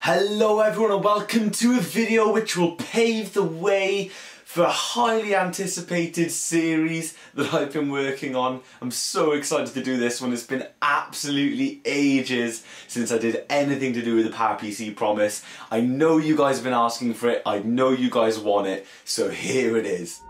Hello everyone and welcome to a video which will pave the way for a highly anticipated series that I've been working on. I'm so excited to do this one. It's been absolutely ages since I did anything to do with the PowerPC Promise. I know you guys have been asking for it, I know you guys want it, so here it is.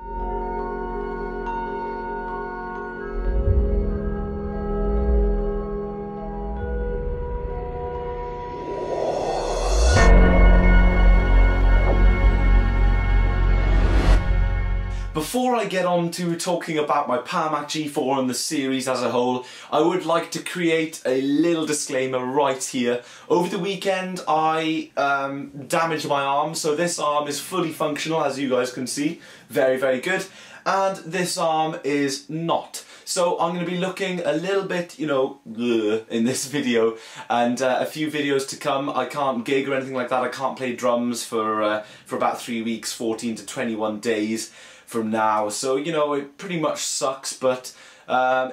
Before I get on to talking about my PowerMac G4 and the series as a whole, I would like to create a little disclaimer right here. Over the weekend I damaged my arm, so this arm is fully functional as you guys can see. Very, very good. And this arm is not. So I'm going to be looking a little bit, you know, in this video, and a few videos to come. I can't gig or anything like that. I can't play drums for about 3 weeks, 14 to 21 days from now. So, you know, it pretty much sucks, but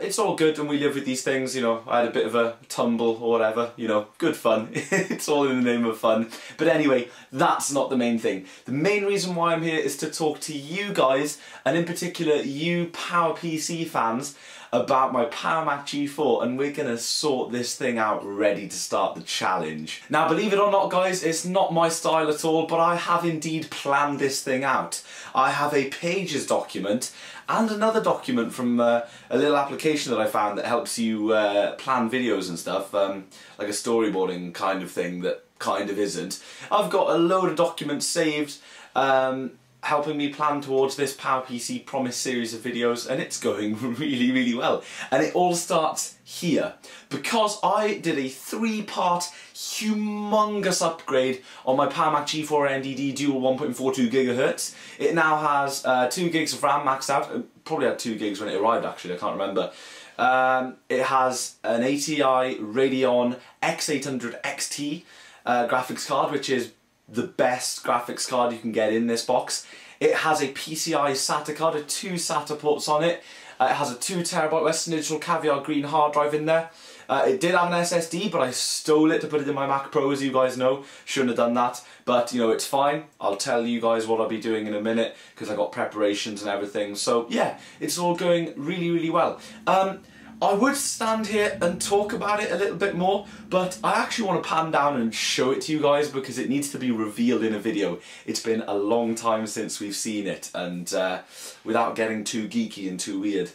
it's all good and we live with these things. You know, I had a bit of a tumble or whatever, you know, good fun. It's all in the name of fun. But anyway, that's not the main thing. The main reason why I'm here is to talk to you guys, and in particular you PowerPC fans, about my PowerMac G4, and we're gonna sort this thing out ready to start the challenge. Now, believe it or not guys, it's not my style at all, but I have indeed planned this thing out. I have a Pages document and another document from a little application that I found that helps you plan videos and stuff, like a storyboarding kind of thing that kind of isn't. I've got a load of documents saved helping me plan towards this PowerPC Promise series of videos, and it's going really, really well. And it all starts here, because I did a 3-part humongous upgrade on my PowerMac G4 NDD dual 1.42 GHz. It now has 2 gigs of RAM maxed out. It probably had 2 gigs when it arrived actually, I can't remember. It has an ATI Radeon X800 XT graphics card, which is the best graphics card you can get in this box. It has a PCI SATA card with 2 SATA ports on it. It has a 2TB Western Digital Caviar Green hard drive in there. It did have an SSD, but I stole it to put it in my Mac Pro, as you guys know. Shouldn't have done that, but you know, it's fine. I'll tell you guys what I'll be doing in a minute, because I got preparations and everything. So yeah, it's all going really, really well. I would stand here and talk about it a little bit more, but I actually want to pan down and show it to you guys because it needs to be revealed in a video. It's been a long time since we've seen it, and without getting too geeky and too weird,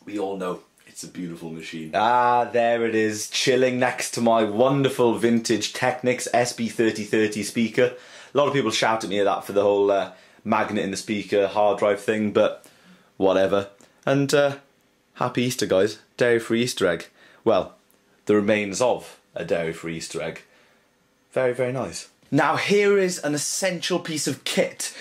we all know it's a beautiful machine. Ah, there it is, chilling next to my wonderful vintage Technics SB3030 speaker. A lot of people shout at me at that for the whole magnet in the speaker hard drive thing, but whatever. And happy Easter guys, dairy-free Easter egg. Well, the remains of a dairy-free Easter egg. Very, very nice. Now here is an essential piece of kit.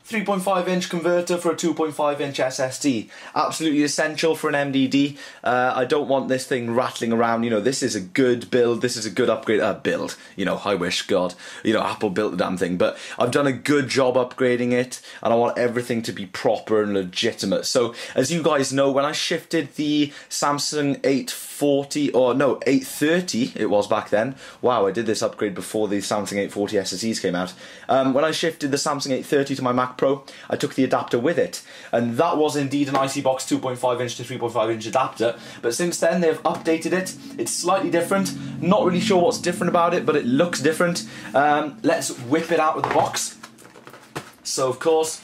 3.5-inch converter for a 2.5-inch SSD. Absolutely essential for an MDD. I don't want this thing rattling around. You know, this is a good build, this is a good upgrade. Build, you know, I wish, God, you know, Apple built the damn thing. But I've done a good job upgrading it, and I want everything to be proper and legitimate. So, as you guys know, when I shifted the Samsung 840, or no, 830 it was back then. Wow, I did this upgrade before the Samsung 840 SSDs came out. When I shifted the Samsung 830 to my Mac Pro, I took the adapter with it, and that was indeed an Icebox 2.5-inch to 3.5-inch adapter, but since then they've updated it. It's slightly different, not really sure what's different about it, but it looks different. Let's whip it out of the box. So of course,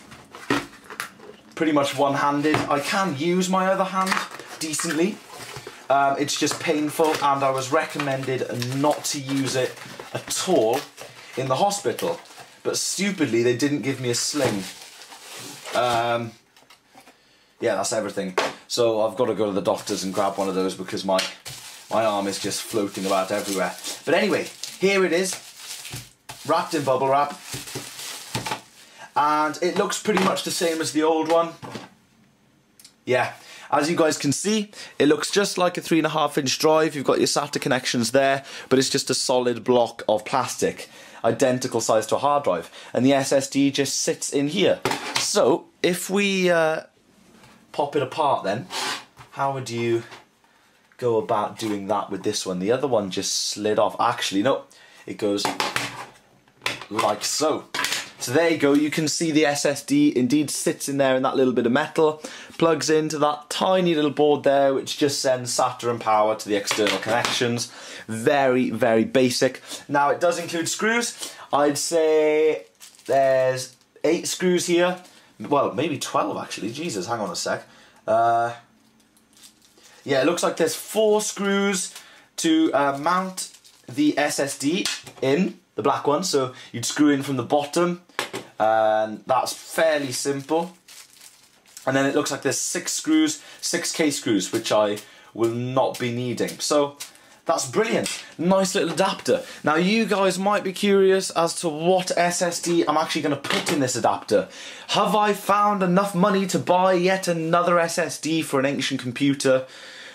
pretty much one-handed. I can use my other hand decently. It's just painful, and I was recommended not to use it at all in the hospital. But stupidly, they didn't give me a sling. Yeah, that's everything. So I've got to go to the doctors and grab one of those because my arm is just floating about everywhere. But anyway, here it is, wrapped in bubble wrap. And it looks pretty much the same as the old one. Yeah. As you guys can see, it looks just like a 3.5-inch drive. You've got your SATA connections there, but it's just a solid block of plastic, identical size to a hard drive. And the SSD just sits in here. So, if we pop it apart then, how would you go about doing that with this one? The other one just slid off. Actually, no, it goes like so. So there you go, you can see the SSD indeed sits in there in that little bit of metal, plugs into that tiny little board there which just sends SATA and power to the external connections. Very, very basic. Now it does include screws. I'd say there's 8 screws here. Well, maybe 12 actually, Jesus, hang on a sec. Yeah, it looks like there's 4 screws to mount the SSD in, the black one, so you'd screw in from the bottom, and that's fairly simple. And then it looks like there's 6 screws, 6K screws, which I will not be needing. So that's brilliant. Nice little adapter. Now you guys might be curious as to what SSD I'm actually going to put in this adapter. Have I found enough money to buy yet another SSD for an ancient computer?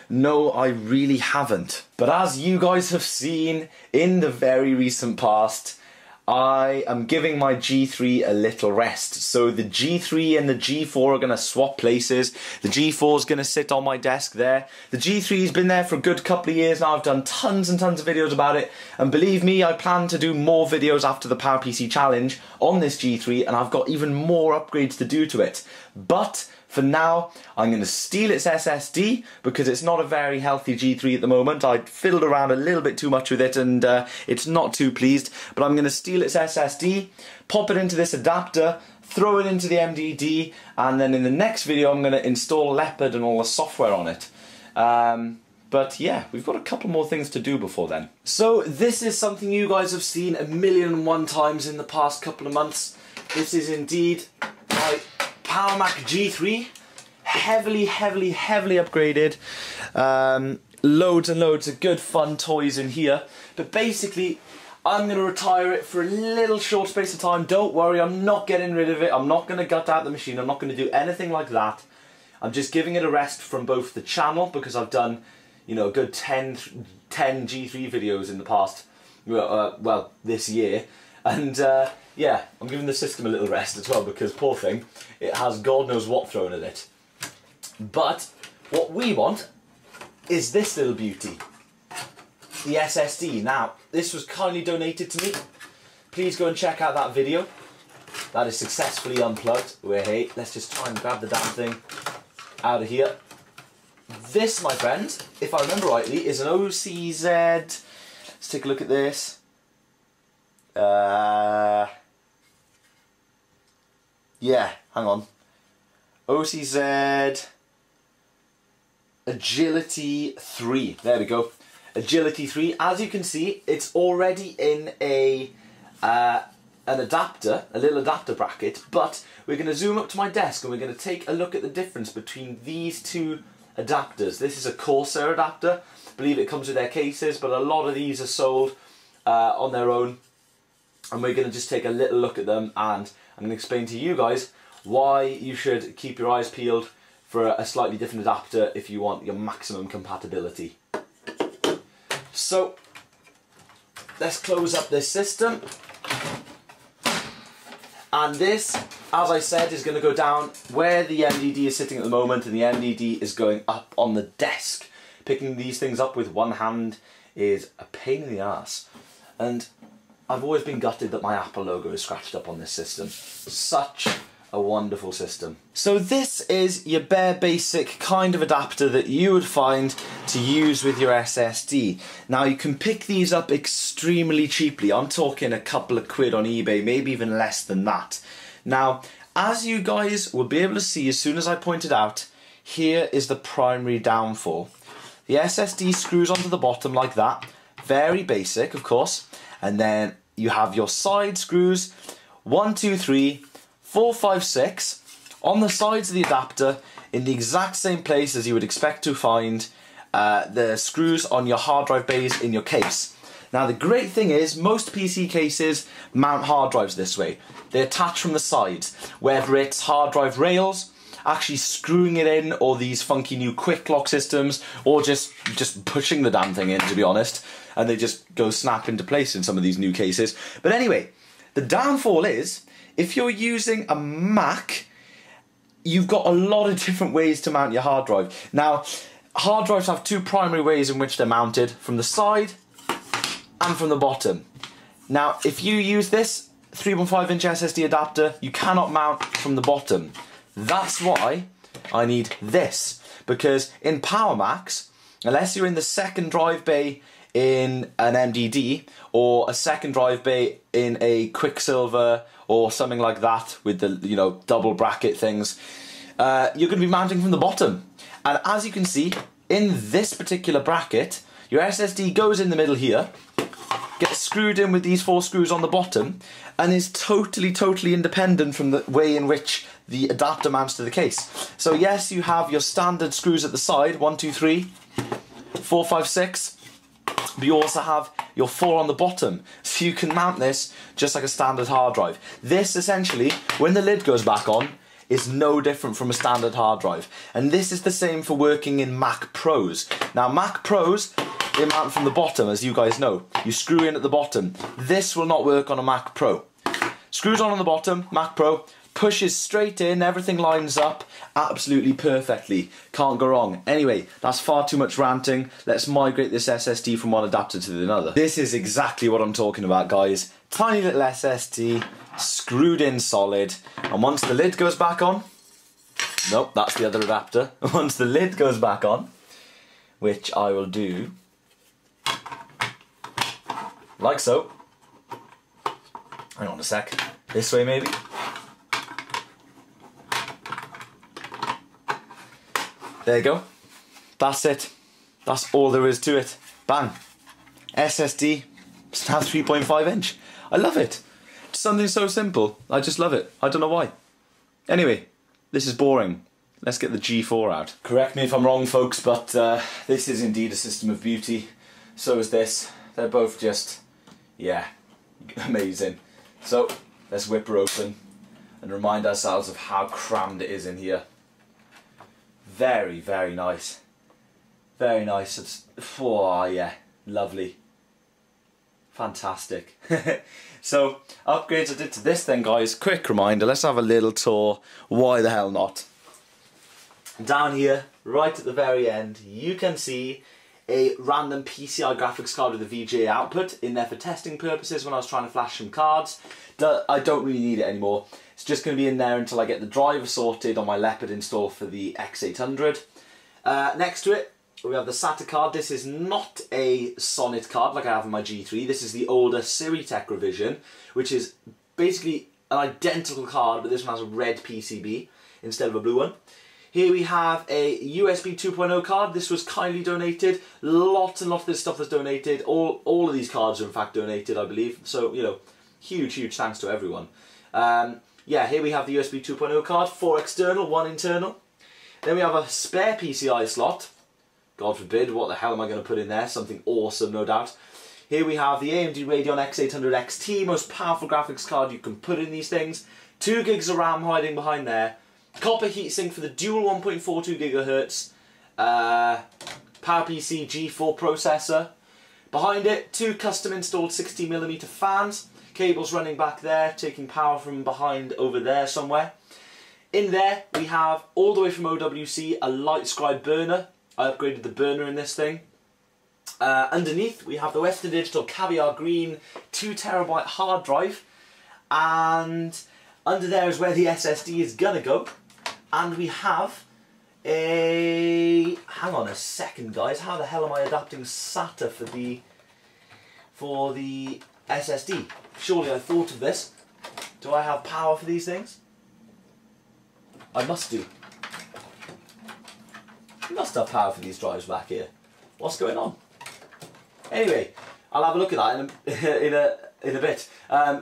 No, I really haven't. But as you guys have seen in the very recent past, I am giving my G3 a little rest. So the G3 and the G4 are going to swap places. The G4 is going to sit on my desk there. The G3 has been there for a good couple of years now. I've done tons and tons of videos about it. And believe me, I plan to do more videos after the PowerPC challenge on this G3, and I've got even more upgrades to do to it. But for now, I'm going to steal its SSD because it's not a very healthy G3 at the moment. I fiddled around a little bit too much with it and it's not too pleased. But I'm going to steal its SSD, pop it into this adapter, throw it into the MDD, and then in the next video I'm going to install Leopard and all the software on it. But yeah, we've got a couple more things to do before then. So this is something you guys have seen 1,000,001 times in the past couple of months. This is indeed my Power Mac G3, heavily upgraded. Loads and loads of good fun toys in here. But basically, I'm going to retire it for a little short space of time. Don't worry, I'm not getting rid of it. I'm not going to gut out the machine. I'm not going to do anything like that. I'm just giving it a rest from both the channel, because I've done, you know, a good 10 G3 videos in the past, well, this year. And yeah, I'm giving the system a little rest as well, because poor thing, it has God knows what thrown at it. But what we want is this little beauty, the SSD. Now, this was kindly donated to me. Please go and check out that video. That is successfully unplugged. Hey, let's just try and grab the damn thing out of here. This, my friend, if I remember rightly, is an OCZ. Let's take a look at this. Yeah, hang on. OCZ Agility 3. There we go. Agility 3. As you can see, it's already in an adapter, a little adapter bracket, but we're going to zoom up to my desk and we're going to take a look at the difference between these two adapters. This is a Corsair adapter. I believe it comes with their cases, but a lot of these are sold on their own. And we're going to just take a little look at them, and I'm going to explain to you guys why you should keep your eyes peeled for a slightly different adapter if you want your maximum compatibility. So, let's close up this system. And this, as I said, is going to go down where the MDD is sitting at the moment, and the MDD is going up on the desk. Picking these things up with one hand is a pain in the ass. And I've always been gutted that my Apple logo is scratched up on this system. Such a wonderful system. So this is your bare basic kind of adapter that you would find to use with your SSD. Now you can pick these up extremely cheaply. I'm talking a couple of quid on eBay, maybe even less than that. Now, as you guys will be able to see as soon as I point it out, here is the primary downfall. The SSD screws onto the bottom like that. Very basic, of course. And then you have your side screws, 1, 2, 3, 4, 5, 6, on the sides of the adapter in the exact same place as you would expect to find the screws on your hard drive bays in your case. Now the great thing is, most PC cases mount hard drives this way. They attach from the sides, whether it's hard drive rails, actually screwing it in, or these funky new quick lock systems, or just pushing the damn thing in, to be honest, and they just go snap into place in some of these new cases. But anyway, the downfall is, if you're using a Mac, you've got a lot of different ways to mount your hard drive. Now, hard drives have two primary ways in which they're mounted, from the side and from the bottom. Now, if you use this 3.5-inch SSD adapter, you cannot mount from the bottom. That's why I need this, because in PowerMax, unless you're in the second drive bay in an MDD or a second drive bay in a Quicksilver or something like that with the, you know, double bracket things, you're going to be mounting from the bottom. And as you can see, in this particular bracket, your SSD goes in the middle here, gets screwed in with these 4 screws on the bottom, and is totally independent from the way in which the adapter mounts to the case. So yes, you have your standard screws at the side, 1, 2, 3, 4, 5, 6, but you also have your 4 on the bottom, so you can mount this just like a standard hard drive. This essentially, when the lid goes back on, is no different from a standard hard drive. And this is the same for working in Mac Pros. Now Mac Pros, they mount from the bottom, as you guys know. You screw in at the bottom. This will not work on a Mac Pro. Screws on the bottom, Mac Pro, pushes straight in, everything lines up absolutely perfectly. Can't go wrong. Anyway, that's far too much ranting. Let's migrate this SSD from one adapter to another. This is exactly what I'm talking about, guys. Tiny little SSD, screwed in solid, and once the lid goes back on, nope, that's the other adapter. Once the lid goes back on, which I will do like so. Hang on a sec. This way maybe. There you go. That's it. That's all there is to it. Bang. SSD. It's now 3.5 inch. I love it. It's something so simple. I just love it. I don't know why. Anyway, this is boring. Let's get the G4 out. Correct me if I'm wrong, folks, but this is indeed a system of beauty. So is this. They're both just, yeah, amazing. So, let's whip her open and remind ourselves of how crammed it is in here. Very, very nice. Very nice. It's, oh yeah, lovely. Fantastic. So, upgrades I did to this then, guys. Quick reminder, let's have a little tour. Why the hell not? Down here, right at the very end, you can see a random PCI graphics card with a VGA output in there for testing purposes when I was trying to flash some cards. I don't really need it anymore. It's just going to be in there until I get the driver sorted on my Leopard install for the X800. Next to it, we have the SATA card. This is not a Sonnet card like I have in my G3. This is the older Siritech revision, which is basically an identical card, but this one has a red PCB instead of a blue one. Here we have a USB 2.0 card. This was kindly donated. Lots and lots of this stuff was donated. All of these cards are in fact donated, I believe. So, you know, huge thanks to everyone. Yeah, here we have the USB 2.0 card. 4 external, 1 internal. Then we have a spare PCI slot. God forbid, what the hell am I going to put in there? Something awesome, no doubt. Here we have the AMD Radeon X800 XT, most powerful graphics card you can put in these things. 2 gigs of RAM hiding behind there. Copper heatsink for the dual 1.42 GHz PowerPC G4 processor. Behind it, 2 custom installed 60mm fans. Cables running back there, taking power from behind over there somewhere. In there, we have, all the way from OWC, a light scribe burner. I upgraded the burner in this thing. Underneath, we have the Western Digital Caviar Green 2TB hard drive. And under there is where the SSD is gonna go. And we have a... Hang on a second, guys. How the hell am I adapting SATA for the SSD? Surely I thought of this. Do I have power for these things? I must do. I must have power for these drives back here. What's going on? Anyway, I'll have a look at that in a bit.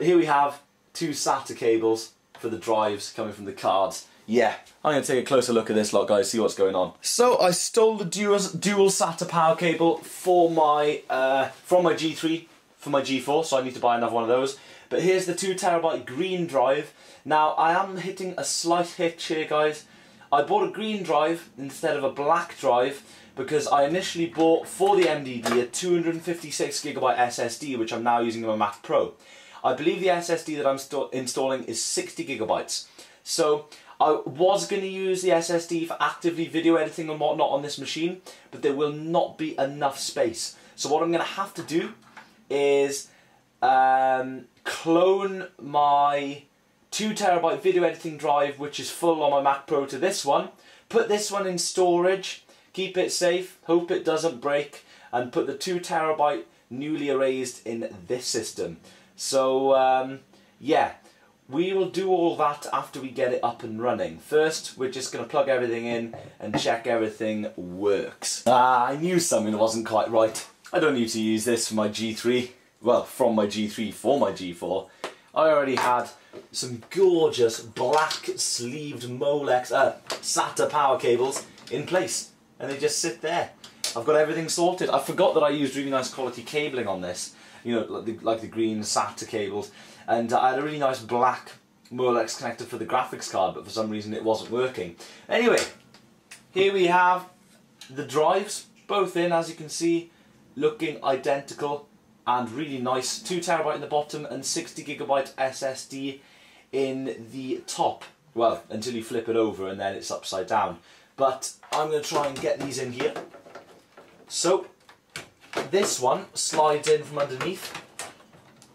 Here we have 2 SATA cables for the drives coming from the cards. Yeah, I'm going to take a closer look at this lot, guys, see what's going on. So I stole the dual SATA power cable for my from my G3 for my G4, so I need to buy another one of those. But here's the 2TB green drive. Now I am hitting a slight hitch here, guys. I bought a green drive instead of a black drive because I initially bought for the MDD a 256GB SSD, which I'm now using in my Mac Pro. I believe the SSD that I'm installing is 60GB. So I was going to use the SSD for actively video editing and whatnot on this machine, but there will not be enough space. So what I'm going to have to do is clone my 2TB video editing drive, which is full on my Mac Pro, to this one, put this one in storage, keep it safe, hope it doesn't break, and put the 2TB newly erased in this system. So yeah, we will do all that after we get it up and running. First, we're just going to plug everything in and check everything works. I knew something wasn't quite right. I don't need to use this for my G3, well, from my G3 for my G4. I already had some gorgeous black sleeved Molex SATA power cables in place, and they just sit there. I've got everything sorted. I forgot that I used really nice quality cabling on this, you know, like the green SATA cables, and I had a really nice black Molex connector for the graphics card, but for some reason it wasn't working. Anyway, here we have the drives, both in, as you can see, looking identical and really nice. 2TB in the bottom and 60GB SSD in the top. Well, until you flip it over and then it's upside down. But I'm going to try and get these in here. So, this one slides in from underneath,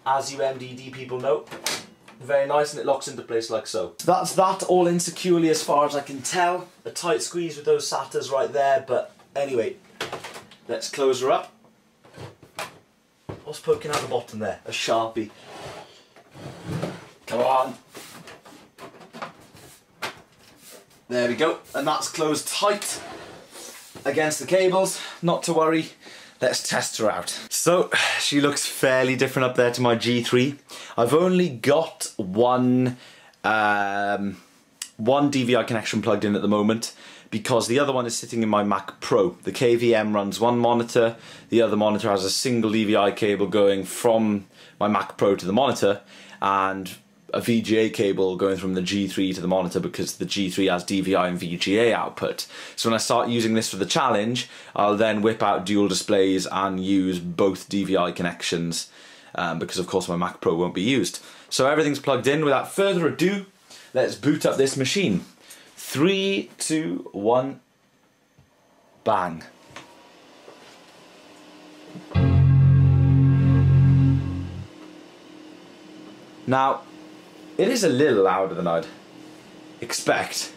as you MDD people know. Very nice, and it locks into place like so. That's that, all in securely as far as I can tell. A tight squeeze with those SATAs right there, but anyway, let's close her up. What's poking out the bottom there? A Sharpie. Come on. There we go, and that's closed tight against the cables. Not to worry, let's test her out. So, she looks fairly different up there to my G3. I've only got one DVI connection plugged in at the moment, because the other one is sitting in my Mac Pro. The KVM runs one monitor, the other monitor has a single DVI cable going from my Mac Pro to the monitor, and a VGA cable going from the G3 to the monitor, because the G3 has DVI and VGA output. So when I start using this for the challenge, I'll then whip out dual displays and use both DVI connections, because of course my Mac Pro won't be used. So everything's plugged in. Without further ado, let's boot up this machine. 3, 2, 1, bang. Now, it is a little louder than I'd expect,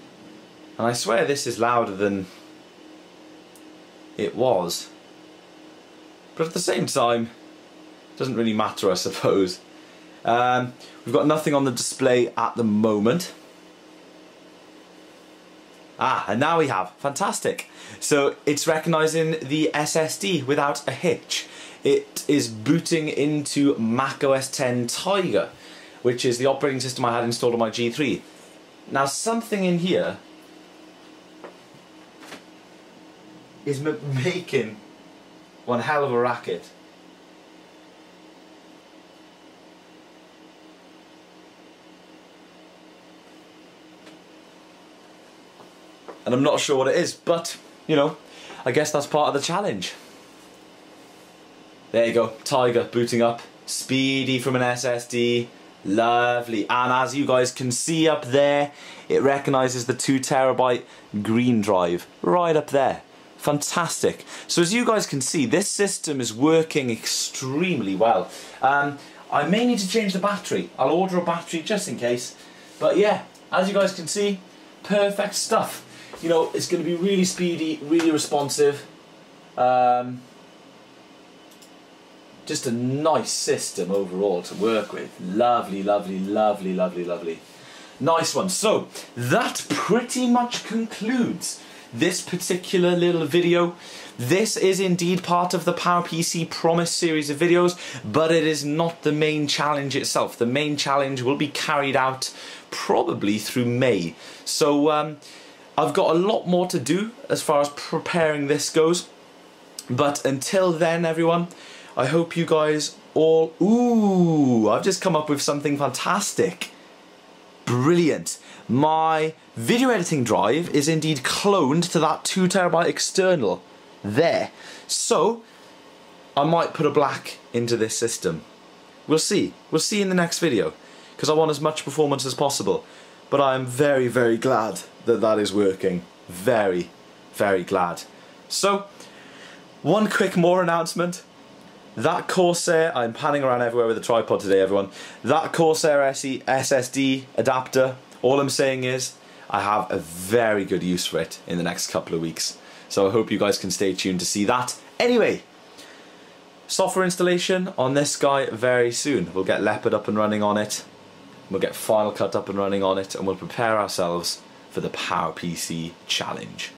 and I swear this is louder than it was, but at the same time, it doesn't really matter, I suppose. We've got nothing on the display at the moment. And now we have. Fantastic. So it's recognising the SSD without a hitch. It is booting into Mac OS X Tiger, which is the operating system I had installed on my G3. Now, something in here is making one hell of a racket. And I'm not sure what it is, but, you know, I guess that's part of the challenge. There you go, Tiger booting up, speedy from an SSD, lovely. And as you guys can see up there, it recognises the 2TB green drive right up there. Fantastic. So as you guys can see, this system is working extremely well. I may need to change the battery. I'll order a battery just in case. But yeah, as you guys can see, perfect stuff. You know, it's going to be really speedy, really responsive. Just a nice system overall to work with. Lovely, lovely, lovely, lovely, lovely. Nice one. So, that pretty much concludes this particular little video. This is indeed part of the PowerPC Promise series of videos, but it is not the main challenge itself. The main challenge will be carried out probably through May. So, I've got a lot more to do as far as preparing this goes, but until then, everyone, I hope you guys all... Ooh, I've just come up with something fantastic. Brilliant. My video editing drive is indeed cloned to that 2TB external there. So, I might put a black into this system. We'll see. We'll see in the next video, because I want as much performance as possible. But I'm very, very glad that that is working. Very, very glad. So, one quick more announcement. That Corsair, I'm panning around everywhere with the tripod today, everyone. That Corsair SE SSD adapter, all I'm saying is I have a very good use for it in the next couple of weeks. So I hope you guys can stay tuned to see that. Anyway, software installation on this guy very soon. We'll get Leopard up and running on it. We'll get Final Cut up and running on it, and we'll prepare ourselves for the PowerPC challenge.